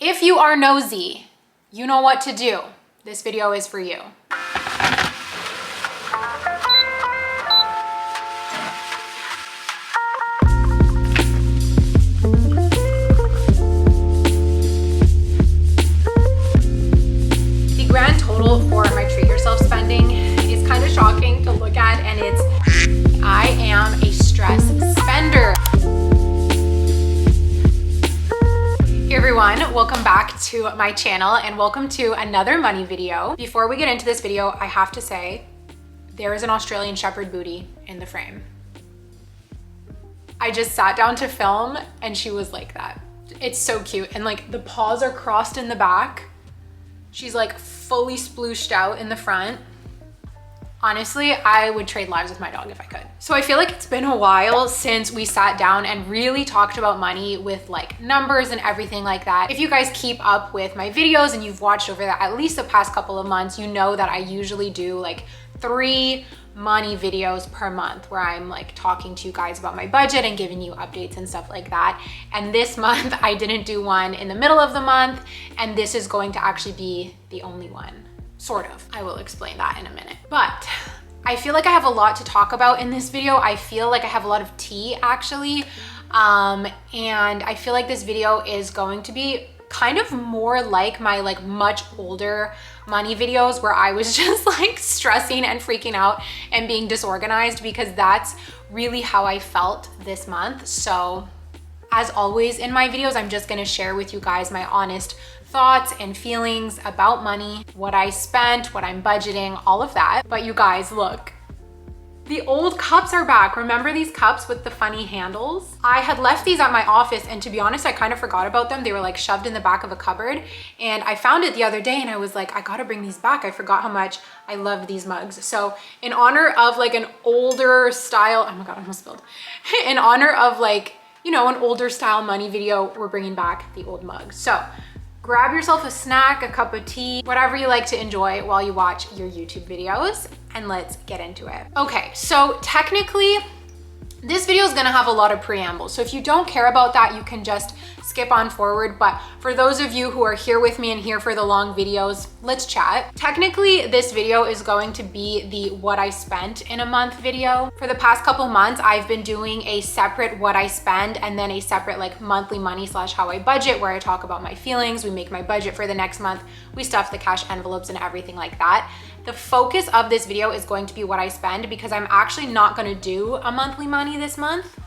If you are nosy, you know what to do. This video is for you. The grand total for my treat yourself spending is kind of shocking to look at, and it's I am a stress spender. Hey everyone, welcome back to my channel and welcome to another money video. Before we get into this video, I have to say there is an Australian Shepherd booty in the frame. I just sat down to film and she was like that. It's so cute, and like the paws are crossed in the back. She's like fully splooshed out in the front. Honestly, I would trade lives with my dog if I could. So I feel like it's been a while since we sat down and really talked about money with like numbers and everything like that. If you guys keep up with my videos and you've watched over at least the past couple of months, you know that I usually do like 3 money videos per month where I'm like talking to you guys about my budget and giving you updates and stuff like that. And this month I didn't do one in the middle of the month, and this is going to actually be the only one. Sort of. I will explain that in a minute. But I feel like I have a lot to talk about in this video. I feel like I have a lot of tea actually. And I feel like this video is going to be kind of more like my like much older money videos where I was just like stressing and freaking out and being disorganized, because that's really how I felt this month. So as always in my videos, I'm just gonna share with you guys my honest thoughts and feelings about money, what I spent, what I'm budgeting, all of that. But you guys, look, the old cups are back. Remember these cups with the funny handles? I had left these at my office, and to be honest, I kind of forgot about them. They were like shoved in the back of a cupboard, and I found it the other day and I was like, I gotta bring these back. I forgot how much I love these mugs. So in honor of like an older style, oh my God, I almost spilled. In honor of like, you know, an older style money video, we're bringing back the old mugs. So grab yourself a snack, a cup of tea, whatever you like to enjoy while you watch your YouTube videos, and let's get into it. Okay, so technically, this video is gonna have a lot of preamble. So if you don't care about that, you can just skip on forward. But for those of you who are here with me and here for the long videos, let's chat. Technically, this video is going to be the what I spent in a month video. For the past couple months, I've been doing a separate what I spend and then a separate like monthly money / how I budget, where I talk about my feelings, we make my budget for the next month, we stuff the cash envelopes and everything like that. The focus of this video is going to be what I spend, because I'm actually not gonna do a monthly money this month.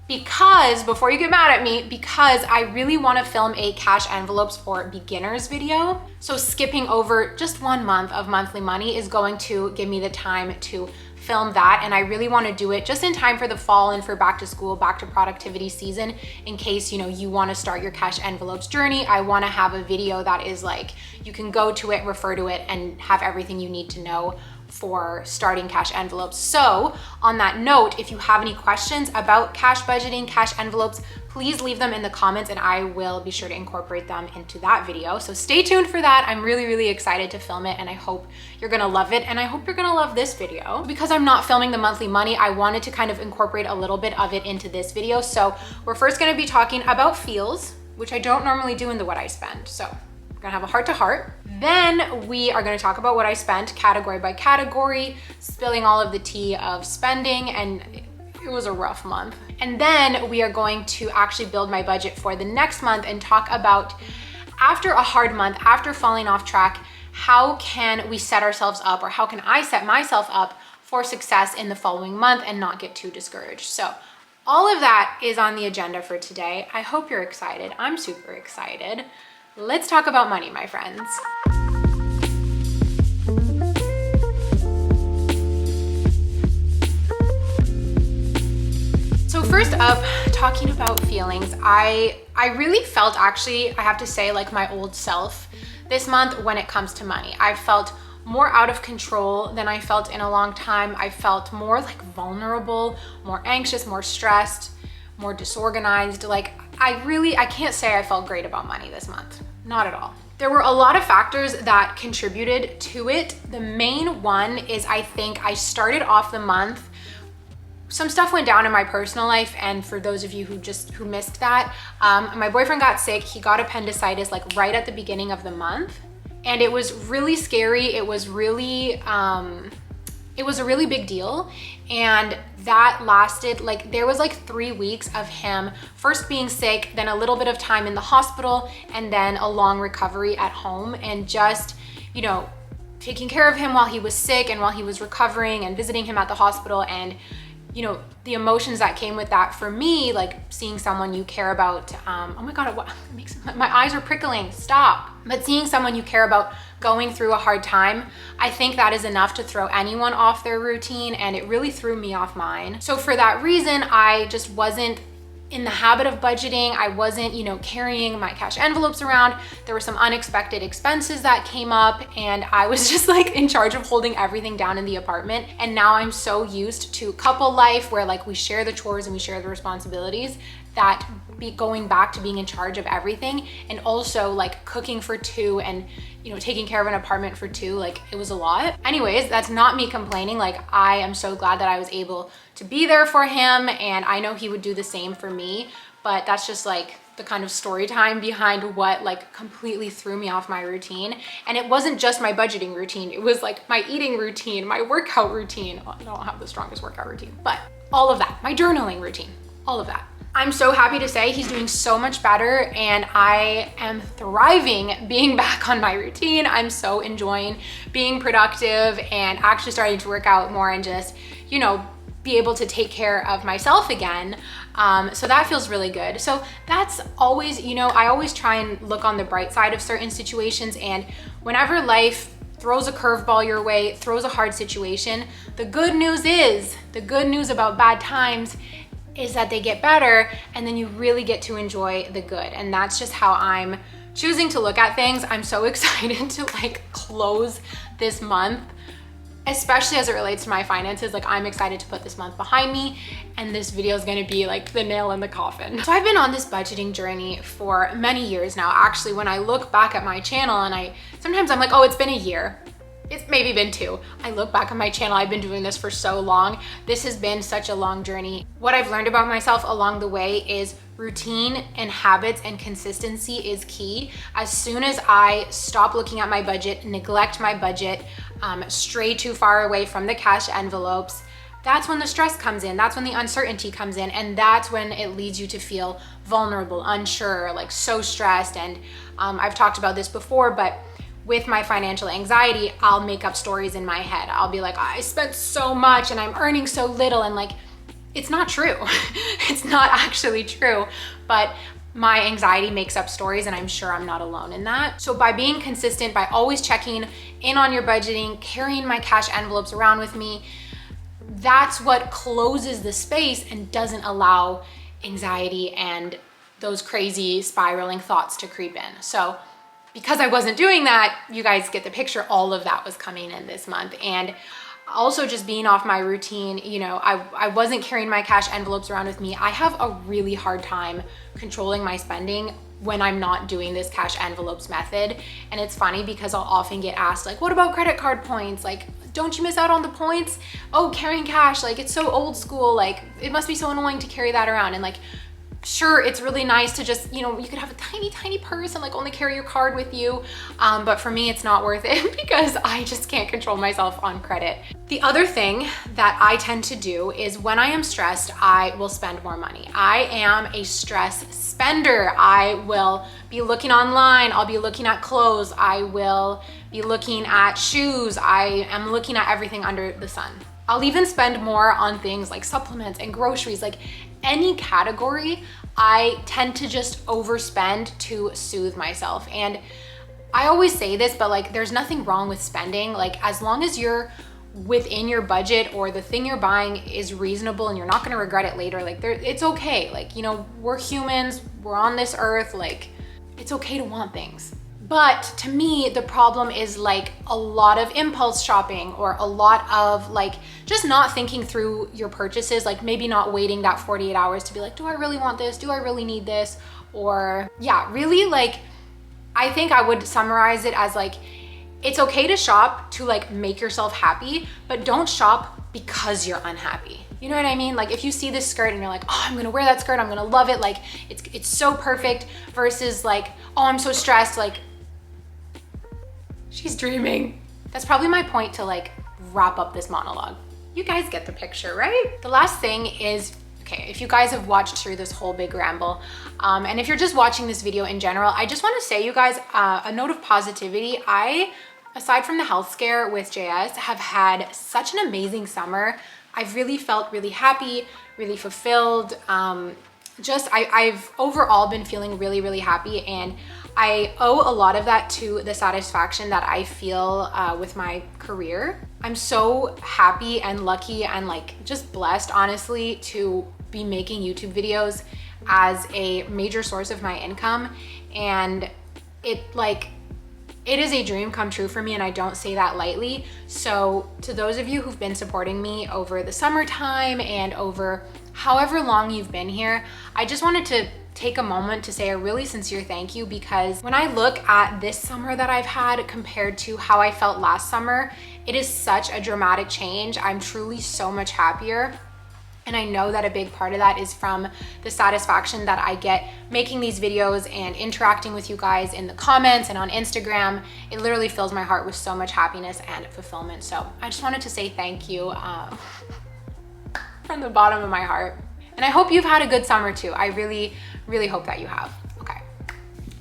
Because, before you get mad at me, because I really wanna film a cash envelopes for beginners video. So skipping over just 1 month of monthly money is going to give me the time to film that, and I really want to do it just in time for the fall and for back to school, back to productivity season, in case, you know, you want to start your cash envelopes journey. I want to have a video that is like, you can go to it, refer to it, and have everything you need to know for starting cash envelopes. So on that note, if you have any questions about cash budgeting, cash envelopes, please leave them in the comments and I will be sure to incorporate them into that video. So stay tuned for that. I'm really, really excited to film it, and I hope you're gonna love it. And I hope you're gonna love this video. Because I'm not filming the monthly money, I wanted to kind of incorporate a little bit of it into this video. So we're first gonna be talking about feels, which I don't normally do in the what I spend. So we're gonna have a heart to heart. Then we are gonna talk about what I spent category by category, spilling all of the tea of spending, and it was a rough month. And then we are going to actually build my budget for the next month and talk about, after a hard month, after falling off track, how can we set ourselves up, or how can I set myself up for success in the following month and not get too discouraged. So all of that is on the agenda for today. I hope you're excited. I'm super excited. Let's talk about money, my friends. So first up, talking about feelings, I really felt, actually, I have to say, like my old self this month when it comes to money. I felt more out of control than I felt in a long time. I felt more like vulnerable, more anxious, more stressed, more disorganized. Like I can't say I felt great about money this month. Not at all. There were a lot of factors that contributed to it. The main one is, I think I started off the month some stuff went down in my personal life, and for those of you who missed that, my boyfriend got sick. He got appendicitis like right at the beginning of the month, and it was really scary. It was really, it was a really big deal, and that lasted like, there was like 3 weeks of him first being sick, then a little bit of time in the hospital, and then a long recovery at home, and just, you know, taking care of him while he was sick and while he was recovering and visiting him at the hospital. And you know, the emotions that came with that for me, like seeing someone you care about, oh my God, what makes my eyes are prickling, stop. But seeing someone you care about going through a hard time, I think that is enough to throw anyone off their routine, and it really threw me off mine. So for that reason, I just wasn't in the habit of budgeting. I wasn't, you know, carrying my cash envelopes around. There were some unexpected expenses that came up, and I was just like in charge of holding everything down in the apartment. And now I'm so used to couple life where like we share the chores and we share the responsibilities, that going back to being in charge of everything, and also like cooking for 2 and, you know, taking care of an apartment for 2, like it was a lot. Anyways, that's not me complaining. Like I am so glad that I was able to be there for him, and I know he would do the same for me, but that's just like the kind of story time behind what like completely threw me off my routine. And it wasn't just my budgeting routine, it was like my eating routine, my workout routine. Well, I don't have the strongest workout routine, but all of that, my journaling routine, all of that. I'm so happy to say he's doing so much better, and I am thriving being back on my routine. I'm so enjoying being productive and actually starting to work out more and just, you know, be able to take care of myself again. So that feels really good. So that's always, you know, I always try and look on the bright side of certain situations, and whenever life throws a curveball your way, throws a hard situation, the good news about bad times is that they get better, and then you really get to enjoy the good. And that's just how I'm choosing to look at things. I'm so excited to like close this month, especially as it relates to my finances. Like I'm excited to put this month behind me, and this video is gonna be like the nail in the coffin. So I've been on this budgeting journey for many years now. Actually, when I look back at my channel, and sometimes I'm like, oh, it's been a year. It's maybe been 2. I look back on my channel, I've been doing this for so long. This has been such a long journey. What I've learned about myself along the way is routine and habits and consistency is key. As soon as I stop looking at my budget, neglect my budget, stray too far away from the cash envelopes, that's when the stress comes in, that's when the uncertainty comes in, and that's when it leads you to feel vulnerable, unsure, like so stressed. And I've talked about this before, but with my financial anxiety, I'll make up stories in my head. I'll be like, I spent so much and I'm earning so little, and like, it's not true. It's not actually true, but my anxiety makes up stories, and I'm sure I'm not alone in that. So by being consistent, by always checking in on your budgeting, carrying my cash envelopes around with me, that's what closes the space and doesn't allow anxiety and those crazy spiraling thoughts to creep in. So because I wasn't doing that, you guys get the picture, all of that was coming in this month. And also just being off my routine, you know, I wasn't carrying my cash envelopes around with me. I have a really hard time controlling my spending when I'm not doing this cash envelopes method. And it's funny because I'll often get asked like, what about credit card points? Like, don't you miss out on the points? Oh, carrying cash, like it's so old school. Like it must be so annoying to carry that around. And like, sure, it's really nice to just, you know, you could have a tiny purse and like only carry your card with you. But for me, it's not worth it because I just can't control myself on credit. The other thing that I tend to do is when I am stressed, I will spend more money. I am a stress spender. I will be looking online. I'll be looking at clothes. I will be looking at shoes. I am looking at everything under the sun. I'll even spend more on things like supplements and groceries, like any category. I tend to just overspend to soothe myself. And I always say this, but like there's nothing wrong with spending. Like as long as you're within your budget or the thing you're buying is reasonable and you're not gonna regret it later, like it's okay. Like, you know, we're humans, we're on this earth, like it's okay to want things. But to me, the problem is like a lot of impulse shopping or a lot of like just not thinking through your purchases, like maybe not waiting that 48 hours to be like, do I really want this? Do I really need this? Or yeah, really like, I think I would summarize it as like, it's okay to shop to like make yourself happy, but don't shop because you're unhappy. You know what I mean? Like if you see this skirt and you're like, oh, I'm gonna wear that skirt, I'm gonna love it, like it's so perfect, versus like, oh, I'm so stressed, like she's dreaming. That's probably my point to like wrap up this monologue. You guys get the picture, right? The last thing is, okay, if you guys have watched through this whole big ramble, and if you're just watching this video in general, I just wanna say, you guys, a note of positivity. Aside from the health scare with JS, have had such an amazing summer. I've really felt really happy, really fulfilled. I've overall been feeling really, really happy, and I owe a lot of that to the satisfaction that I feel with my career. I'm so happy and lucky and like just blessed, honestly, to be making YouTube videos as a major source of my income. And it is a dream come true for me, and I don't say that lightly. So to those of you who've been supporting me over the summertime and over however long you've been here, I just wanted to take a moment to say a really sincere thank you, because when I look at this summer that I've had compared to how I felt last summer, it is such a dramatic change. I'm truly so much happier. And I know that a big part of that is from the satisfaction that I get making these videos and interacting with you guys in the comments and on Instagram. It literally fills my heart with so much happiness and fulfillment. So I just wanted to say thank you from the bottom of my heart. And I hope you've had a good summer too. I really, really hope that you have. Okay.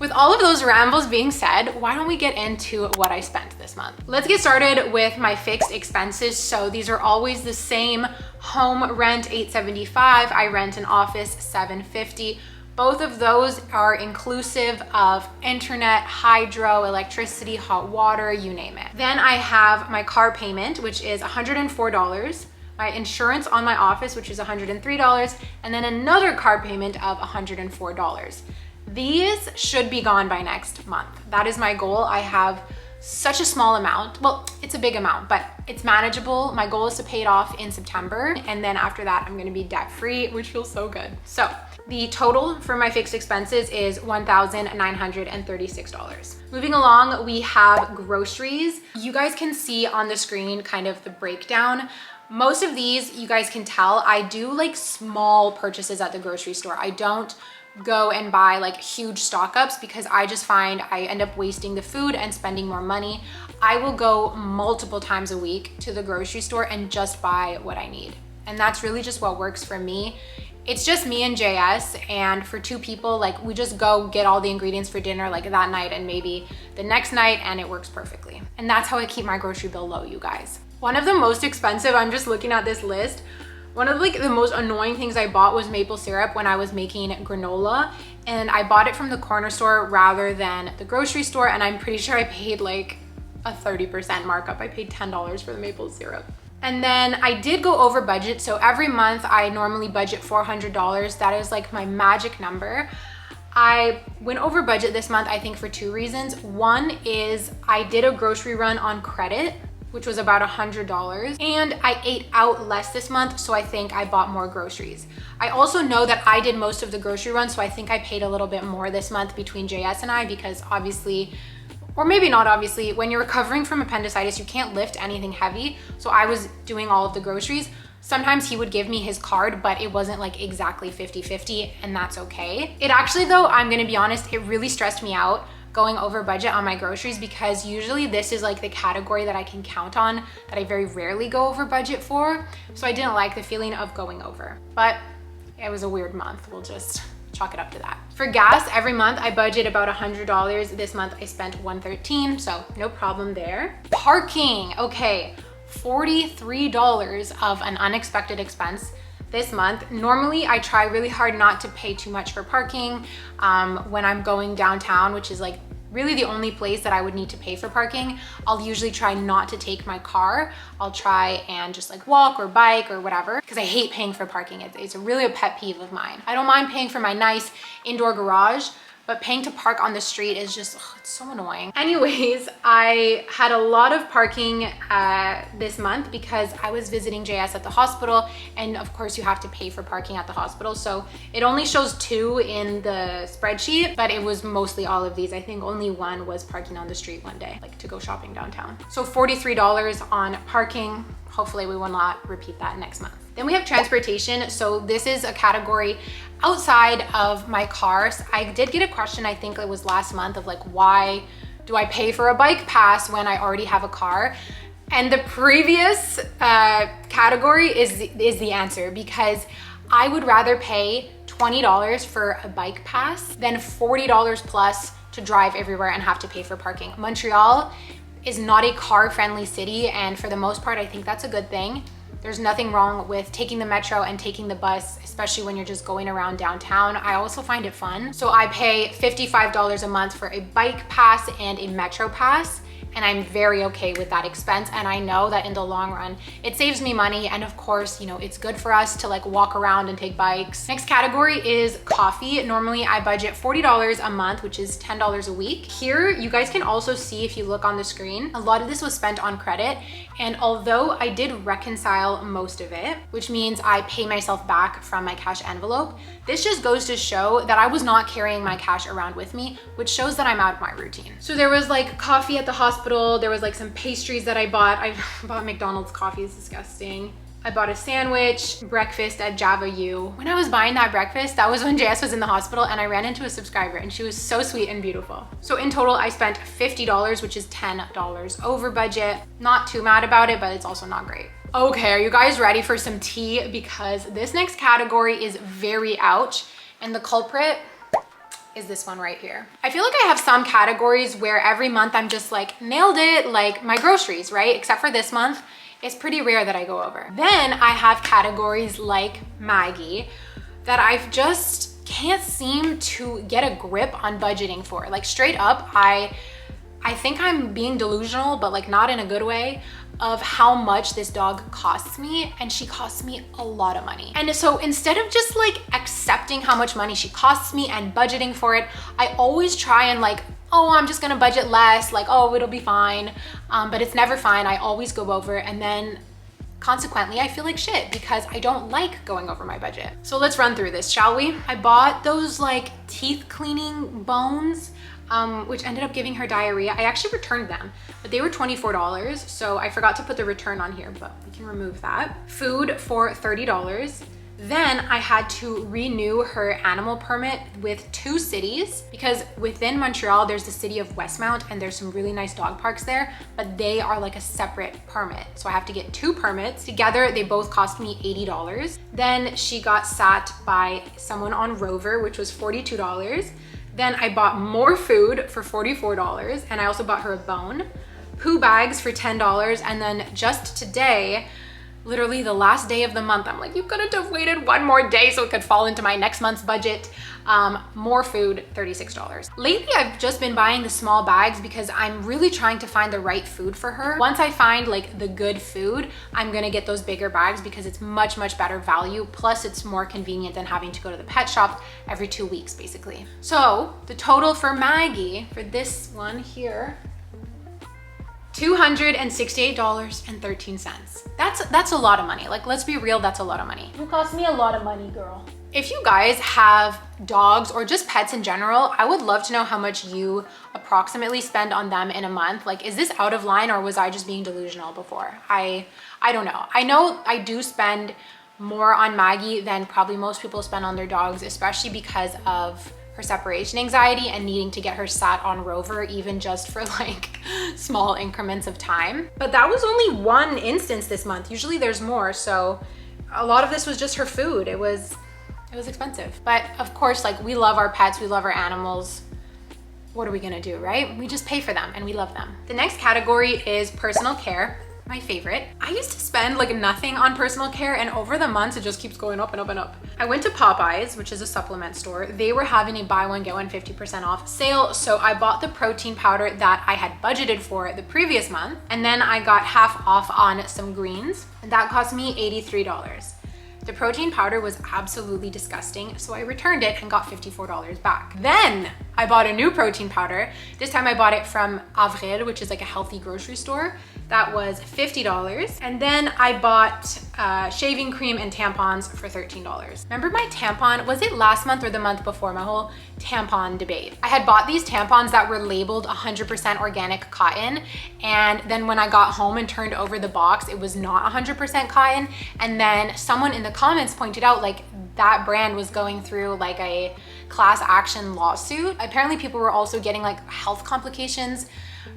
With all of those rambles being said, why don't we get into what I spent this month? Let's get started with my fixed expenses. So these are always the same. Home rent, $875. I rent an office, $750. Both of those are inclusive of internet, hydro, electricity, hot water, you name it. Then I have my car payment, which is $104. My insurance on my office, which is $103, and then another car payment of $104. These should be gone by next month. That is my goal. I have such a small amount. Well, it's a big amount, but it's manageable. My goal is to pay it off in September, and then after that, I'm gonna be debt-free, which feels so good. So the total for my fixed expenses is $1,936. Moving along, we have groceries. You guys can see on the screen kind of the breakdown. Most of these, you guys can tell, I do like small purchases at the grocery store. I don't go and buy like huge stock ups, because I just find I end up wasting the food and spending more money. I will go multiple times a week to the grocery store and just buy what I need. And that's really just what works for me. It's just me and JS, and for two people, like we just go get all the ingredients for dinner like that night and maybe the next night, and it works perfectly. And that's how I keep my grocery bill low, you guys. One of the most expensive, I'm just looking at this list, one of like the most annoying things I bought was maple syrup when I was making granola, and I bought it from the corner store rather than the grocery store, and I'm pretty sure I paid like a 30% markup. I paid $10 for the maple syrup. And then I did go over budget. So every month I normally budget $400. That is like my magic number. I went over budget this month, I think for two reasons. One is I did a grocery run on credit, which was about $100. And I ate out less this month, so I think I bought more groceries. I also know that I did most of the grocery run, so I think I paid a little bit more this month between JS and I, because obviously, or maybe not obviously, when you're recovering from appendicitis, you can't lift anything heavy. So I was doing all of the groceries. Sometimes he would give me his card, but it wasn't like exactly 50-50, and that's okay. It actually, though, I'm gonna be honest, it really stressed me out going over budget on my groceries, because usually this is like the category that I can count on that I very rarely go over budget for. So I didn't like the feeling of going over, but it was a weird month. We'll just chalk it up to that. For gas, every month I budget about $100. This month I spent $113, so no problem there. Parking, okay, $43 of an unexpected expense this month. Normally I try really hard not to pay too much for parking when I'm going downtown, which is like really the only place that I would need to pay for parking. I'll usually try not to take my car. I'll try and just like walk or bike or whatever, because I hate paying for parking. It's really a pet peeve of mine. I don't mind paying for my nice indoor garage, but paying to park on the street is just, it's so annoying. Anyways, I had a lot of parking this month because I was visiting JS at the hospital, and of course you have to pay for parking at the hospital. So it only shows 2 in the spreadsheet, but it was mostly all of these. I think only 1 was parking on the street one day, like to go shopping downtown. So $43 on parking. Hopefully we will not repeat that next month. Then we have transportation. So this is a category outside of my car. So I did get a question, I think it was last month, of like, why do I pay for a bike pass when I already have a car? And the previous category is the answer, because I would rather pay $20 for a bike pass than $40 plus to drive everywhere and have to pay for parking. Montreal is not a car-friendly city, and for the most part, I think that's a good thing. There's nothing wrong with taking the metro and taking the bus, especially when you're just going around downtown. I also find it fun. So I pay $55 a month for a bike pass and a metro pass, and I'm very okay with that expense. And I know that in the long run, it saves me money. And of course, you know, it's good for us to like walk around and take bikes. Next category is coffee. Normally I budget $40 a month, which is $10 a week. Here, you guys can also see, if you look on the screen, a lot of this was spent on credit. And although I did reconcile most of it, which means I pay myself back from my cash envelope, this just goes to show that I was not carrying my cash around with me, which shows that I'm out of my routine. So there was like coffee at the hospital. There was like some pastries that I bought. I bought McDonald's coffee, it's disgusting. I bought a sandwich, breakfast at Java U. When I was buying that breakfast, that was when JS was in the hospital, and I ran into a subscriber and she was so sweet and beautiful. So in total, I spent $50, which is $10 over budget. Not too mad about it, but it's also not great. Okay, are you guys ready for some tea? Because this next category is very ouch, and the culprit is this one right here. I feel like I have some categories where every month I'm just like, nailed it, like my groceries, right? Except for this month. It's pretty rare that I go over. Then I have categories like Maggie that I just can't seem to get a grip on budgeting for. Like straight up, I think I'm being delusional, but like not in a good way, of how much this dog costs me, and she costs me a lot of money. And so instead of just like accepting how much money she costs me and budgeting for it, I always try and like, oh, I'm just gonna budget less, like, oh, it'll be fine. But it's never fine. I always go over, and then consequently, I feel like shit because I don't like going over my budget. So let's run through this, shall we? I bought those like teeth cleaning bones, which ended up giving her diarrhea. I actually returned them, but they were $24. So I forgot to put the return on here, but we can remove that. Food for $30. Then I had to renew her animal permit with 2 cities, because within Montreal, there's the city of Westmount and there's some really nice dog parks there, but they are like a separate permit. So I have to get 2 permits. Together, they both cost me $80. Then she got sat by someone on Rover, which was $42. Then I bought more food for $44, and I also bought her a bone. Poo bags for $10, and then just today, literally the last day of the month, I'm like, you couldn't have waited one more day so it could fall into my next month's budget. More food, $36. Lately, I've just been buying the small bags because I'm really trying to find the right food for her. Once I find like the good food, I'm gonna get those bigger bags because it's much, much better value. Plus it's more convenient than having to go to the pet shop every 2 weeks, basically. So the total for Maggie, for this one here, $268.13. That's a lot of money. Like, let's be real, that's a lot of money. You cost me a lot of money, girl. If you guys have dogs or just pets in general, I would love to know how much you approximately spend on them in a month. Like, is this out of line, or was I just being delusional before? I don't know. I know I do spend more on Maggie than probably most people spend on their dogs, especially because of her separation anxiety and needing to get her sat on Rover, even just for like small increments of time. But that was only one instance this month. Usually there's more. So a lot of this was just her food. It was expensive. But of course, like, we love our pets, we love our animals. What are we gonna do, right? We just pay for them and we love them. The next category is personal care. My favorite. I used to spend like nothing on personal care, and over the months it just keeps going up and up and up. I went to Popeyes, which is a supplement store. They were having a buy one get one 50% off sale, so I bought the protein powder that I had budgeted for the previous month, and then I got half off on some greens, and that cost me $83. The protein powder was absolutely disgusting, so I returned it and got $54 back. Then I bought a new protein powder. This time I bought it from Avril, which is like a healthy grocery store. That was $50. And then I bought shaving cream and tampons for $13. Remember my tampon, was it last month or the month before, my whole tampon debate? I had bought these tampons that were labeled 100% organic cotton. And then when I got home and turned over the box, it was not 100% cotton. And then someone in the comments pointed out like that brand was going through like a class action lawsuit. Apparently people were also getting like health complications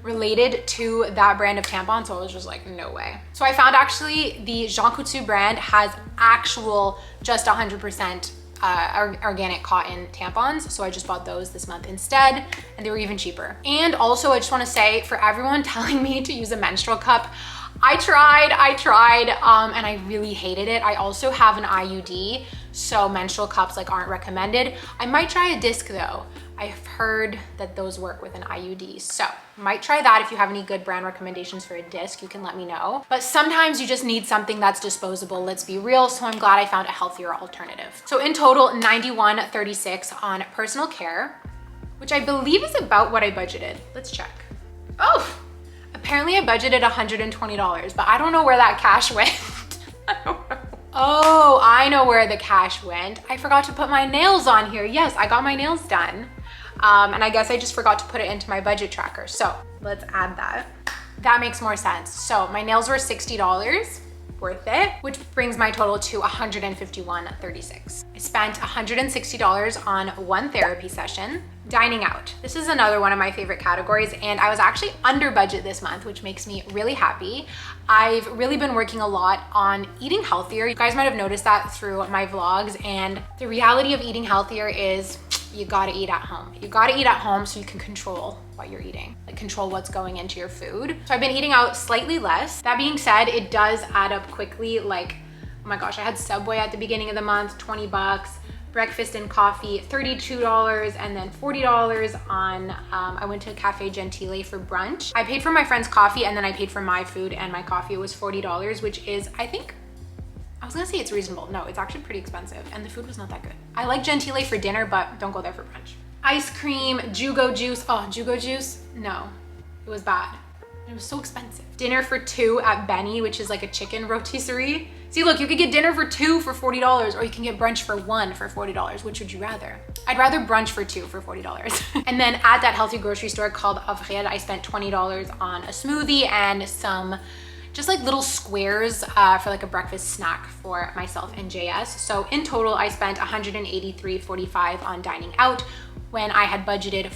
related to that brand of tampon, so I was just like, no way. So I found actually the Jean Coutu brand has actual just 100% organic cotton tampons, so I just bought those this month instead, and they were even cheaper. And also I just want to say, for everyone telling me to use a menstrual cup, I tried, and I really hated it. I also have an IUD, so menstrual cups like aren't recommended. I might try a disc though. I've heard that those work with an IUD, so might try that. If you have any good brand recommendations for a disc, you can let me know. But sometimes you just need something that's disposable, let's be real, so I'm glad I found a healthier alternative. So in total, $91.36 on personal care, which I believe is about what I budgeted. Let's check. Oh, apparently I budgeted $120, but I don't know where that cash went. I don't know. Oh, I know where the cash went. I forgot to put my nails on here. Yes, I got my nails done. And I guess I just forgot to put it into my budget tracker. So let's add that. That makes more sense. So my nails were $60, worth it, which brings my total to $151.36. I spent $160 on one therapy session. Dining out. This is another one of my favorite categories, and I was actually under budget this month, which makes me really happy. I've really been working a lot on eating healthier. You guys might have noticed that through my vlogs, and the reality of eating healthier is you gotta eat at home. You gotta eat at home so you can control what you're eating, like control what's going into your food. So I've been eating out slightly less. That being said, it does add up quickly. Like, oh my gosh, I had Subway at the beginning of the month, 20 bucks. Breakfast and coffee, $32, and then $40 on, I went to Cafe Gentile for brunch. I paid for my friend's coffee, and then I paid for my food and my coffee. It was $40, which is, I think, I was gonna say it's reasonable. No, it's actually pretty expensive, and the food was not that good. I like Gentile for dinner, but don't go there for brunch. Ice cream, Jugo juice. Oh, Jugo juice? No, it was bad. It was so expensive. Dinner for two at Benny, which is like a chicken rotisserie. See, look, you could get dinner for two for $40, or you can get brunch for one for $40. Which would you rather? I'd rather brunch for two for $40. And then at that healthy grocery store called Avril, I spent $20 on a smoothie and some just like little squares for like a breakfast snack for myself and JS. So in total, I spent $183.45 on dining out when I had budgeted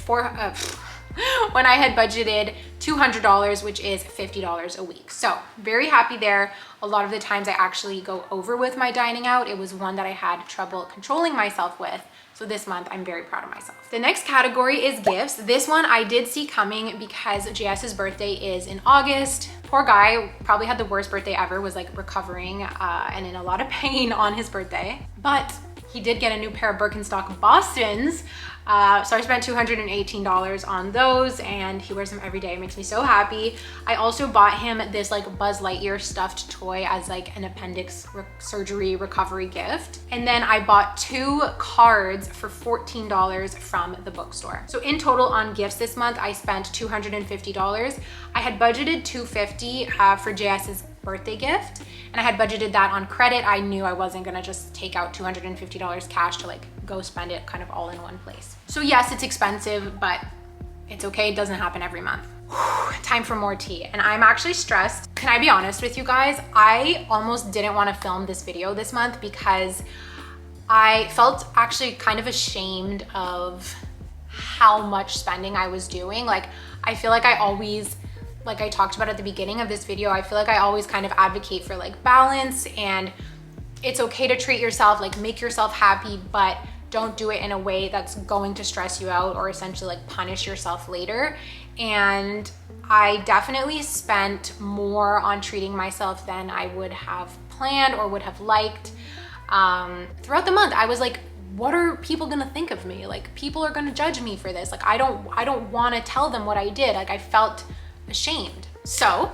when I had budgeted $200, which is $50 a week. So very happy there. A lot of the times I actually go over with my dining out. It was one that I had trouble controlling myself with. So this month, I'm very proud of myself. The next category is gifts. This one I did see coming because JS's birthday is in August. Poor guy, probably had the worst birthday ever, was like recovering and in a lot of pain on his birthday. But he did get a new pair of Birkenstock Bostons. So I spent $218 on those, and he wears them every day. It makes me so happy. I also bought him this like Buzz Lightyear stuffed toy as like an appendix surgery recovery gift. And then I bought 2 cards for $14 from the bookstore. So in total on gifts this month, I spent $250. I had budgeted $250 for JS's birthday gift, and I had budgeted that on credit. I knew I wasn't gonna just take out $250 cash to like go spend it kind of all in one place. So yes, it's expensive, but it's okay. It doesn't happen every month. Time for more tea. And I'm actually stressed. Can I be honest with you guys? I almost didn't want to film this video this month because I felt actually kind of ashamed of how much spending I was doing. Like, I feel like I always, like I talked about at the beginning of this video, I feel like I always kind of advocate for like balance, and it's okay to treat yourself, like make yourself happy, but don't do it in a way that's going to stress you out or essentially like punish yourself later. And I definitely spent more on treating myself than I would have planned or would have liked. Throughout the month, I was like, what are people gonna think of me? Like, people are gonna judge me for this. Like, I don't wanna tell them what I did. Like, I felt ashamed. So,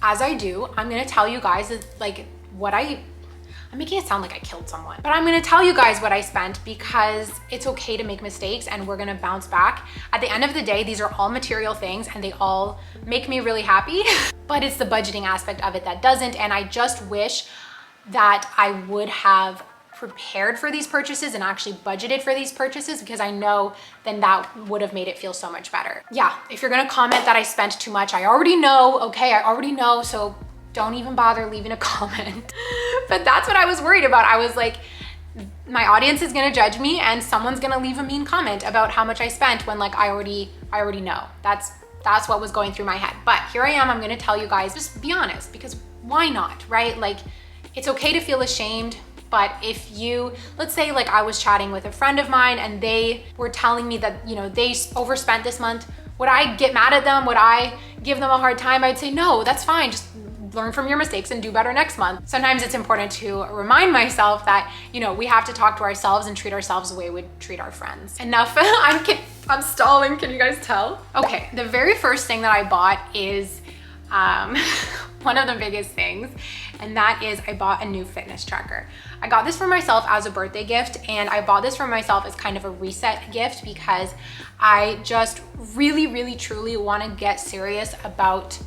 as I do, I'm gonna tell you guys like what I'm I'm making it sound like I killed someone. But I'm gonna tell you guys what I spent because it's okay to make mistakes and we're gonna bounce back. At the end of the day, these are all material things and they all make me really happy. But it's the budgeting aspect of it that doesn't. And I just wish that I would have prepared for these purchases and actually budgeted for these purchases, because I know then that would have made it feel so much better. Yeah, if you're gonna comment that I spent too much, I already know, okay, I already know, so don't even bother leaving a comment. But that's what I was worried about. I was like, my audience is gonna judge me and someone's gonna leave a mean comment about how much I spent when like I already know. That's what was going through my head. But here I am, I'm gonna tell you guys, just be honest, because why not, right? Like, it's okay to feel ashamed. But if you, let's say like I was chatting with a friend of mine and they were telling me that, you know, they overspent this month, would I get mad at them? Would I give them a hard time? I'd say, no, that's fine. Just learn from your mistakes and do better next month. Sometimes it's important to remind myself that, you know, we have to talk to ourselves and treat ourselves the way we'd treat our friends. Enough, I'm stalling, can you guys tell? Okay, the very first thing that I bought is one of the biggest things, and that is I bought a new fitness tracker. I got this for myself as a birthday gift, and I bought this for myself as kind of a reset gift because I just really truly want to get serious about,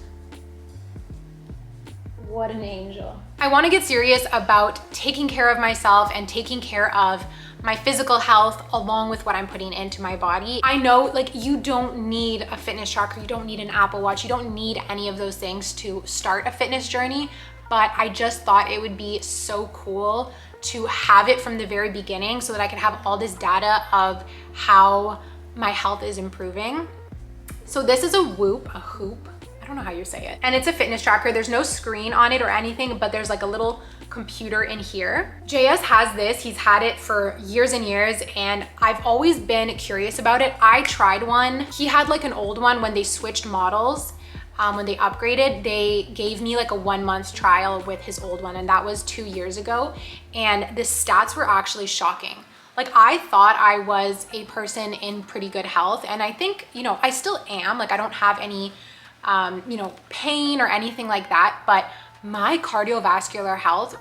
What an angel. I want to get serious about taking care of myself and taking care of my physical health along with what I'm putting into my body. I know like you don't need a fitness tracker, you don't need an Apple Watch, you don't need any of those things to start a fitness journey, but I just thought it would be so cool to have it from the very beginning so that I could have all this data of how my health is improving. So this is a hoop. I don't know how you say it. And it's a fitness tracker. There's no screen on it or anything, but there's like a little computer in here. JS has this, he's had it for years and years, and I've always been curious about it. I tried one. He had like an old one when they switched models. When they upgraded, they gave me like a 1 month trial with his old one, and that was 2 years ago. And the stats were actually shocking. Like I thought I was a person in pretty good health, and I think, you know, I still am. Like I don't have any, you know, pain or anything like that, but my cardiovascular health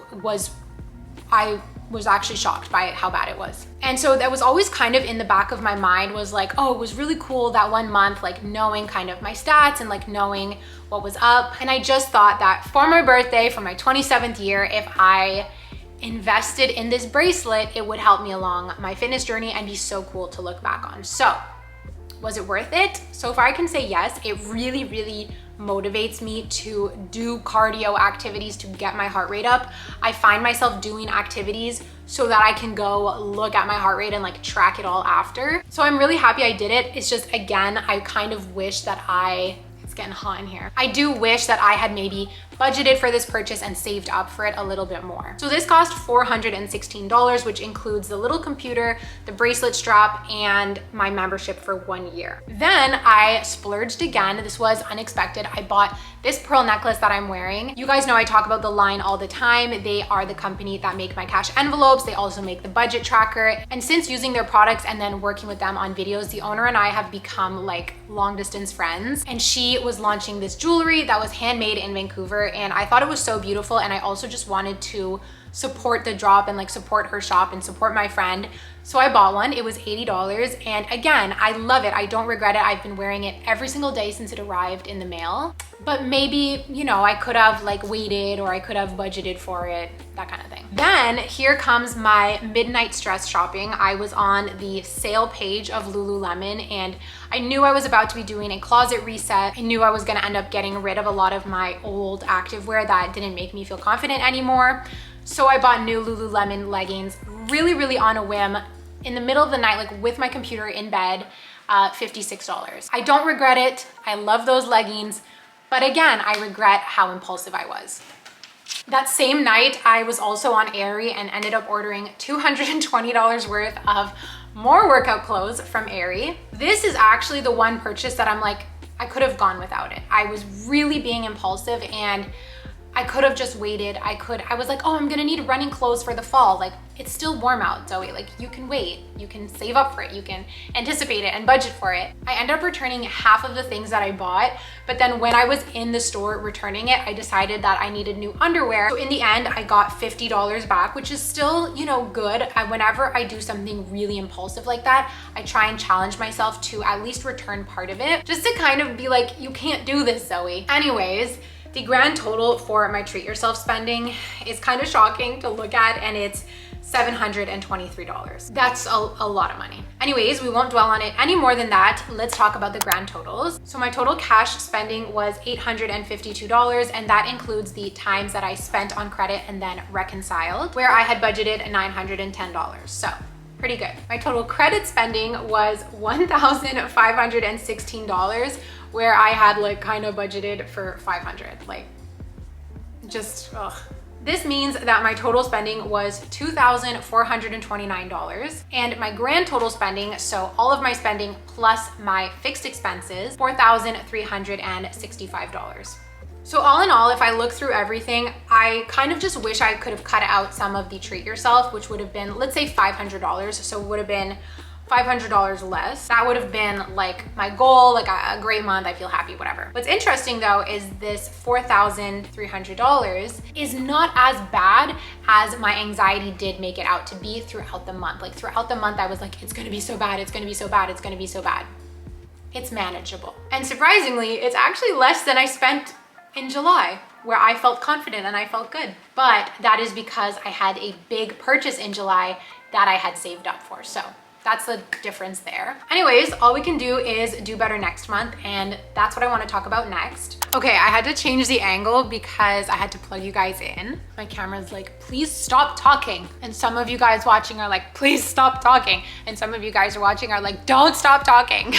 I was actually shocked by how bad it was. And so that was always kind of in the back of my mind, was like, oh, it was really cool that 1 month, like knowing kind of my stats and like knowing what was up. And I just thought that for my birthday, for my 27th year, if I invested in this bracelet, it would help me along my fitness journey and be so cool to look back on. So was it worth it? So far I can say yes. It really motivates me to do cardio activities to get my heart rate up. I find myself doing activities so that I can go look at my heart rate and like track it all after. So I'm really happy I did it. It's just, again, I kind of wish that it's getting hot in here. I do wish that I had maybe budgeted for this purchase and saved up for it a little bit more. So this cost $416, which includes the little computer, the bracelet strap, and my membership for 1 year. Then I splurged again. This was unexpected. I bought this pearl necklace that I'm wearing. You guys know I talk about the line all the time. They are the company that make my cash envelopes. They also make the budget tracker. And since using their products and then working with them on videos, the owner and I have become like long distance friends. And she was launching this jewelry that was handmade in Vancouver, and I thought it was so beautiful, and I also just wanted to support the drop and like support her shop and support my friend. So I bought one. It was $80, and again, I love it. I don't regret it. I've been wearing it every single day since it arrived in the mail. But maybe, you know, I could have like waited, or I could have budgeted for it, that kind of thing. Then here comes my midnight stress shopping. I was on the sale page of Lululemon, and I knew I was about to be doing a closet reset. I knew I was gonna end up getting rid of a lot of my old activewear that didn't make me feel confident anymore. So I bought new Lululemon leggings, really on a whim, in the middle of the night, like with my computer in bed, $56. I don't regret it. I love those leggings. But again, I regret how impulsive I was. That same night, I was also on Aerie and ended up ordering $220 worth of more workout clothes from Aerie. This is actually the one purchase that I'm like, I could have gone without it. I was really being impulsive, and I could have just waited. I was like, oh, I'm gonna need running clothes for the fall. Like, it's still warm out, Zoey. Like, you can wait, you can save up for it, you can anticipate it and budget for it. I ended up returning half of the things that I bought, but then when I was in the store returning it, I decided that I needed new underwear. So in the end, I got $50 back, which is still, you know, good. Whenever I do something really impulsive like that, I try and challenge myself to at least return part of it, just to kind of be like, you can't do this, Zoey. Anyways, the grand total for my treat yourself spending is kind of shocking to look at, and it's $723. That's a lot of money. Anyways, we won't dwell on it any more than that. Let's talk about the grand totals. So my total cash spending was $852, and that includes the times that I spent on credit and then reconciled, where I had budgeted $910. So pretty good. My total credit spending was $1,516, where I had like kind of budgeted for 500, like just, ugh. This means that my total spending was $2,429, and my grand total spending, so all of my spending plus my fixed expenses, $4,365. So all in all, if I look through everything, I kind of just wish I could have cut out some of the treat yourself, which would have been, let's say $500. So it would have been $500 less. That would have been like my goal, like a great month, I feel happy, whatever. What's interesting though is this $4,300 is not as bad as my anxiety did make it out to be throughout the month. Like throughout the month, I was like, it's gonna be so bad, it's gonna be so bad, it's gonna be so bad. It's manageable. And surprisingly, it's actually less than I spent in July, where I felt confident and I felt good. But that is because I had a big purchase in July that I had saved up for. So that's the difference there. Anyways, all we can do is do better next month, and that's what I want to talk about next. Okay, I had to change the angle because I had to plug you guys in. My camera's like, please stop talking. And some of you guys watching are like, please stop talking. And some of you guys are watching are like, don't stop talking.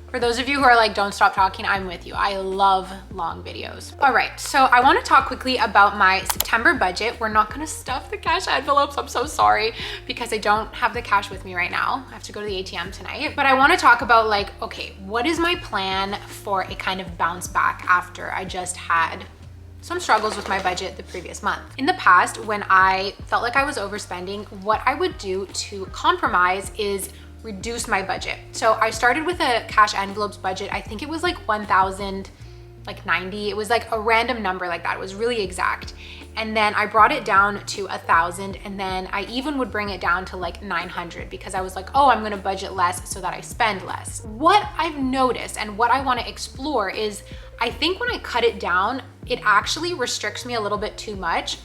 For those of you who are like, don't stop talking, I'm with you. I love long videos. All right, so I wanna talk quickly about my September budget. We're not gonna stuff the cash envelopes, I'm so sorry, because I don't have the cash with me right now. I have to go to the ATM tonight. But I wanna talk about like, okay, what is my plan for a kind of bounce back after I just had some struggles with my budget the previous month. In the past, when I felt like I was overspending, what I would do to compromise is reduce my budget. So I started with a cash envelopes budget. I think it was like 1,090. It was like a random number like that. It was really exact. And then I brought it down to 1,000, and then I even would bring it down to like 900 because I was like, oh, I'm gonna budget less so that I spend less. What I've noticed and what I wanna explore is, I think when I cut it down, it actually restricts me a little bit too much.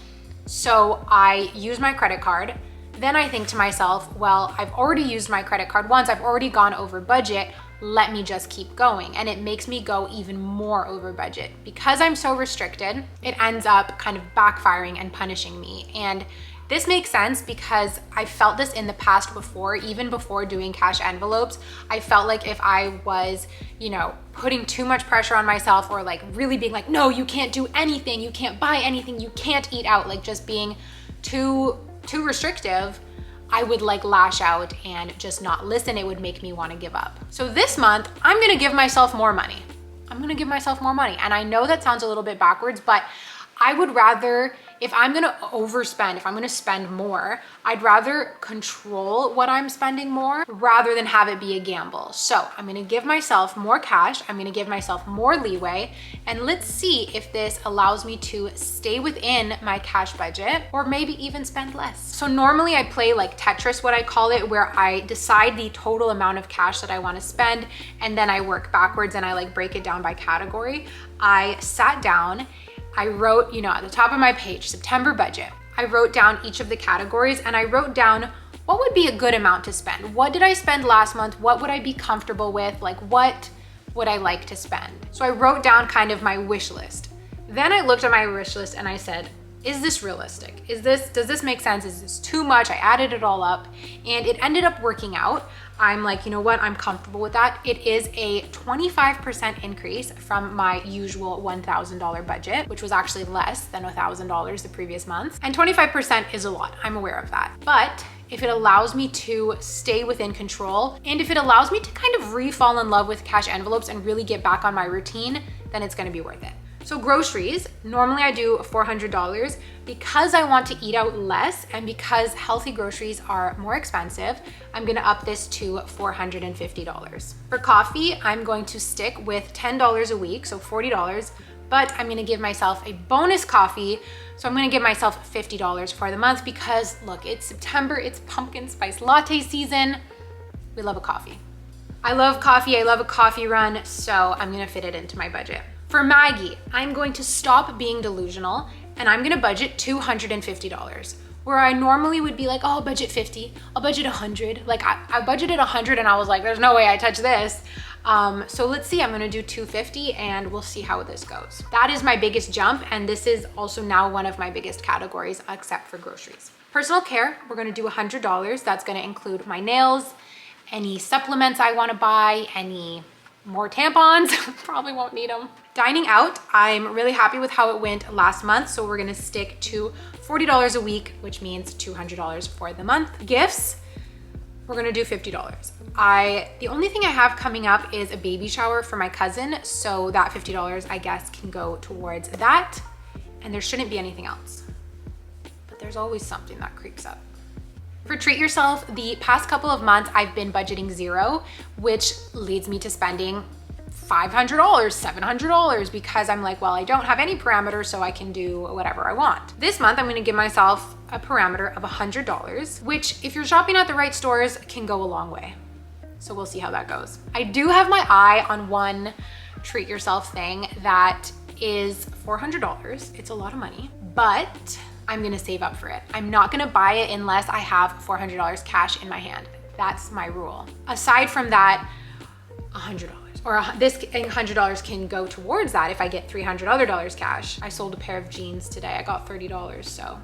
So I use my credit card. Then I think to myself, well, I've already used my credit card once, I've already gone over budget, let me just keep going. And it makes me go even more over budget. Because I'm so restricted, it ends up kind of backfiring and punishing me. And this makes sense because I felt this in the past before, even before doing cash envelopes. I felt like if I was, you know, putting too much pressure on myself, or like really being like, no, you can't do anything, you can't buy anything, you can't eat out, like just being too restrictive, I would like lash out and just not listen. It would make me want to give up. So this month, I'm gonna give myself more money. I'm gonna give myself more money. And I know that sounds a little bit backwards, but I would rather, if I'm gonna overspend, if I'm gonna spend more, I'd rather control what I'm spending more rather than have it be a gamble. So I'm gonna give myself more cash, I'm gonna give myself more leeway, and let's see if this allows me to stay within my cash budget or maybe even spend less. So normally I play like Tetris, what I call it, where I decide the total amount of cash that I wanna spend, and then I work backwards and I like break it down by category. I sat down, I wrote, you know, at the top of my page, September budget. I wrote down each of the categories, and I wrote down what would be a good amount to spend. What did I spend last month? What would I be comfortable with? Like, what would I like to spend? So I wrote down kind of my wish list. Then I looked at my wish list and I said, is this realistic? Does this make sense? Is this too much? I added it all up and it ended up working out. I'm like, you know what? I'm comfortable with that. It is a 25% increase from my usual $1,000 budget, which was actually less than $1,000 the previous month. And 25% is a lot. I'm aware of that. But if it allows me to stay within control, and if it allows me to kind of re-fall in love with cash envelopes and really get back on my routine, then it's gonna be worth it. So groceries, normally I do $400. Because I want to eat out less and because healthy groceries are more expensive, I'm gonna up this to $450. For coffee, I'm going to stick with $10 a week, so $40, but I'm gonna give myself a bonus coffee. So I'm gonna give myself $50 for the month because look, it's September, it's pumpkin spice latte season. We love a coffee. I love coffee, I love a coffee run, so I'm gonna fit it into my budget. For Maggie, I'm going to stop being delusional and I'm gonna budget $250. Where I normally would be like, oh, I'll budget 50, I'll budget 100. Like I budgeted 100 and I was like, there's no way I touch this. So let's see, I'm gonna do 250 and we'll see how this goes. That is my biggest jump and this is also now one of my biggest categories except for groceries. Personal care, we're gonna do $100. That's gonna include my nails, any supplements I wanna buy, any more tampons, probably won't need them. Dining out, I'm really happy with how it went last month, so we're gonna stick to $40 a week, which means $200 for the month. Gifts, we're gonna do $50. The only thing I have coming up is a baby shower for my cousin, so that $50 I guess can go towards that, and there shouldn't be anything else. But there's always something that creeps up. For treat yourself, the past couple of months I've been budgeting $0, which leads me to spending $500, $700 because I'm like, well, I don't have any parameters, so I can do whatever I want. This month, I'm gonna give myself a parameter of $100, which if you're shopping at the right stores can go a long way. So we'll see how that goes. I do have my eye on one treat yourself thing that is $400. It's a lot of money, but I'm gonna save up for it. I'm not gonna buy it unless I have $400 cash in my hand. That's my rule. Aside from that, $100 or this $100 can go towards that if I get $300 other cash. I sold a pair of jeans today. I got $30, so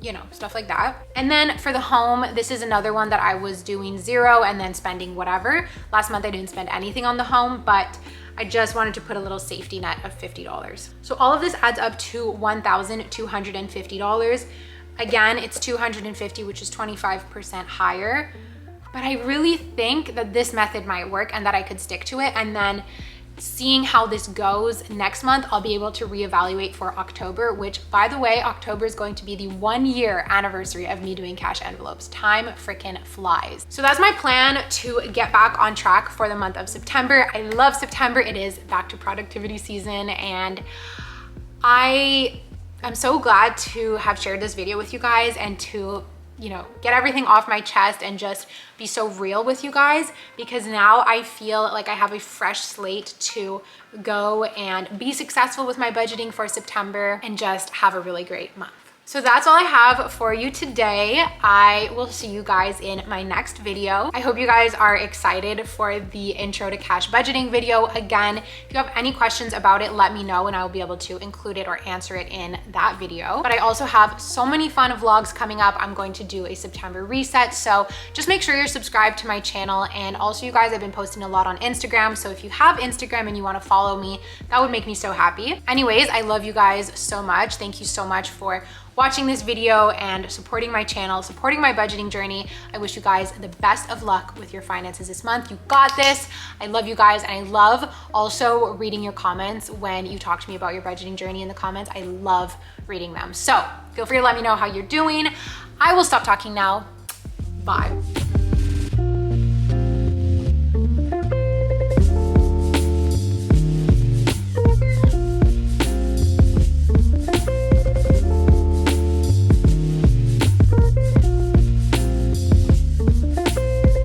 you know, stuff like that. And then for the home, this is another one that I was doing $0 and then spending whatever. Last month I didn't spend anything on the home, but I just wanted to put a little safety net of $50. So all of this adds up to $1,250. Again, it's $250, which is 25% higher. But I really think that this method might work and that I could stick to it. And then seeing how this goes next month, I'll be able to reevaluate for October, which by the way, October is going to be the 1-year anniversary of me doing cash envelopes. Time freaking flies. So that's my plan to get back on track for the month of September. I love September. It is back to productivity season and I'm so glad to have shared this video with you guys and to, you know, get everything off my chest and just be so real with you guys, because now I feel like I have a fresh slate to go and be successful with my budgeting for September and just have a really great month. So that's all I have for you today. I will see you guys in my next video. I hope you guys are excited for the intro to cash budgeting video. Again, if you have any questions about it, let me know and I will be able to include it or answer it in that video. But I also have so many fun vlogs coming up. I'm going to do a September reset. So just make sure you're subscribed to my channel. And also you guys, I've been posting a lot on Instagram. So if you have Instagram and you want to follow me, that would make me so happy. Anyways, I love you guys so much. Thank you so much for watching this video and supporting my channel, supporting my budgeting journey. I wish you guys the best of luck with your finances this month. You got this. I love you guys. And I love also reading your comments when you talk to me about your budgeting journey in the comments. I love reading them. So feel free to let me know how you're doing. I will stop talking now. Bye.